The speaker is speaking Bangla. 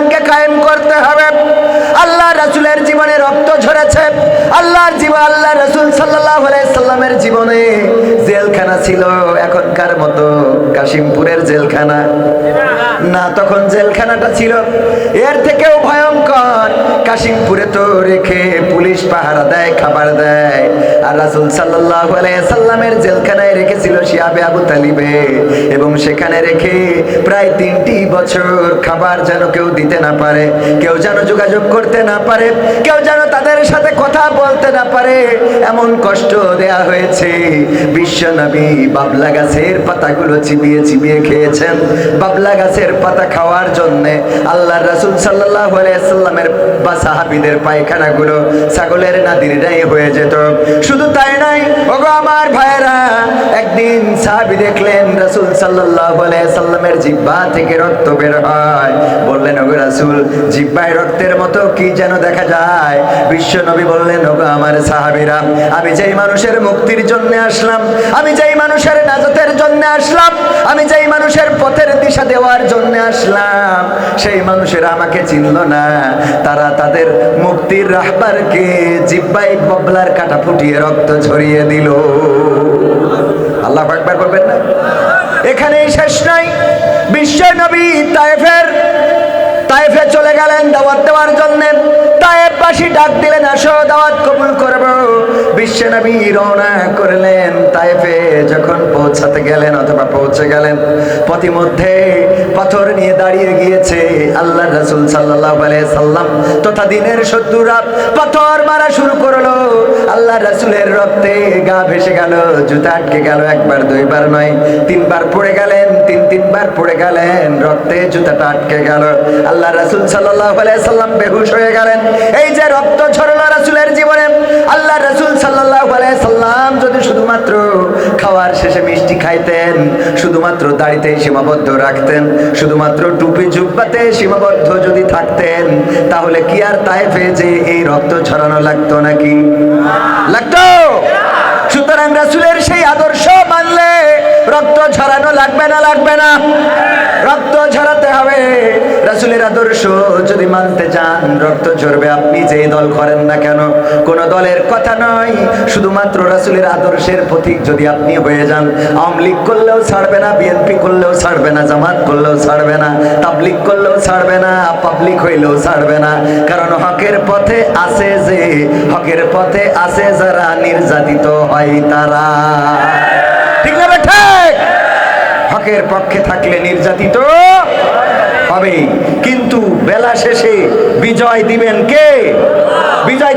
বিধানকে কায়েম করতে হবে। আল্লাহ রাসূলের জীবনে রক্ত ঝরেছে, আল্লাহ রাসূল সাল্লাল্লাহু আলাইহি সাল্লামের জীবনে জেলখানা ছিল এখনকার মতো কাশিমপুরের জেলখানা না, তখন জেলখানাটা ছিল এর থেকেও ভয়ঙ্কর। কাশিমপুরে তো রেখে পুলিশ পাহারা দেয়, খাবার দেয়, আর রাসূল সাল্লাল্লাহু আলাইহি সাল্লামের জেলখানায় রেখেছিল শিয়াবে আবু তালিবে, এবং সেখানে রেখে প্রায় 3টি বছর খাবার যেন কেউ দিতে না পারে, কেউ যেন যোগাযোগ করতে না পারে, কেউ যেন তাদের সাথে কথা বলতে না পারে, এমন কষ্ট দেয়া হয়েছে। বিশ্বনবী বাবলা গাছের পাতাগুলো চিবিয়ে চিবিয়ে খেয়েছেন। বাবলা গাছের পাতা খাওয়ার জন্য আল্লাহর রাসূল সাল্লাল্লাহু আলাইহি সাল্লামের বা সাহাবীদের পায়খানাগুলো ছাগলের নাদিরটাই হয়ে যেত। শুধু তাই নয়, ওগো আমার ভাইরা, একদিন সাহাবী দেখলেন রাসূল সাল্লাল্লাহু আলাইহি সাল্লামের জিহ্বা থেকে রক্ত বের হয়। বললেন, ওগো রাসূল, জিহ্বায় রক্তের মতো কি যেন দেখা যায়। বিশ্বনবী বললেন, ওগো আমার সাহাবীরা, আমি যেই মানুষের মুক্তির জন্য আসলাম, আমি যেই মানুষের নাজাতের জন্য আসলাম, আমি যেই মানুষের পথের দিশা দেওয়ার জন্য আসলাম, সেই মানুষেরা আমাকে চিনল না। তারা তাদের মুক্তির রাহবারকে জিহ্বায় ববলার কাঁটা ফুটিয়ে রক্ত ঝরিয়ে দিল। আল্লাহু আকবার বলবেন না? এখানেই শেষ নাই। বিশ্বনবী তায়েফে চলে গেলেন দাওয়াত দেওয়ার জন্য। তায়েফবাসী ডাক দিলেন, আসো দাওয়াত কবুল করব। বিশ্বনবী রওনা করলেন তায়েফে। যখন পৌঁছাতে গেলেন অথবা পৌঁছে গেলেন, পথিমধ্যে পাথর নিয়ে দাঁড়িয়ে গিয়েছে আল্লাহর রাসূল সাল্লাল্লাহু আলাইহি সাল্লাম তথা দিনের শত্রুরা পাথর মারা শুরু করলো। আল্লাহর রাসূলের রক্তে গা ভেসে গেল, জুতা আটকে গেল, একবার দুইবার নয়, 3বার পড়ে গেলেন, তিনবার পড়ে গেলেন, রক্তে জুতাটা আটকে গেল। আল্লাহ রাসূল সাল্লাল্লাহু আলাইহি সাল্লাম বেহুশ হয়ে গেলেন। এই যে রক্ত ঝরলো রাসূলের জীবনে, আল্লাহ রাসূল সাল্লাল্লাহু আলাইহি সাল্লাম যদি শুধুমাত্র খাওয়ার শেষে মিষ্টি খাইতেন, শুধুমাত্র দাড়িতে সীমাবদ্ধ রাখতেন, শুধুমাত্র টুপি জুব্বাতে সীমাবদ্ধ যদি থাকতেন, তাহলে কি আর তায়েফে যে এই রক্ত ঝরানো লাগতো নাকি? লাগতো? সুতরাং রাসূলের সেই আদর্শ মানলে রক্ত ঝরানো লাগবে না? লাগবে না? রক্ত ঝরাতে হবে। রাসূলের আদর্শ যদি মানতে চান, রক্ত ঝরবে। আপনি যেই দল করেন না কেন, কোন দলের কথা নয়, শুধুমাত্র রাসূলের আদর্শের পথিক যদি আপনি হয়ে যান, আওয়ামী লীগ করলেও ছাড়বে না, বিএনপি করলেও ছাড়বে না, জামাত করলেও ছাড়বে না, তাবলীগ করলেও ছাড়বে না, পাবলিক হইলেও ছাড়বে না। কারণ হকের পথে আছে যে, হকের পথে আছে যারা, নির্যাতিত হয় তারা। ঠিক না বেঠা? হকের পক্ষে থাকলে নির্যাতিত হবে, কিন্তু বেলা শেষে বিজয় দিবেন কে? বিজয়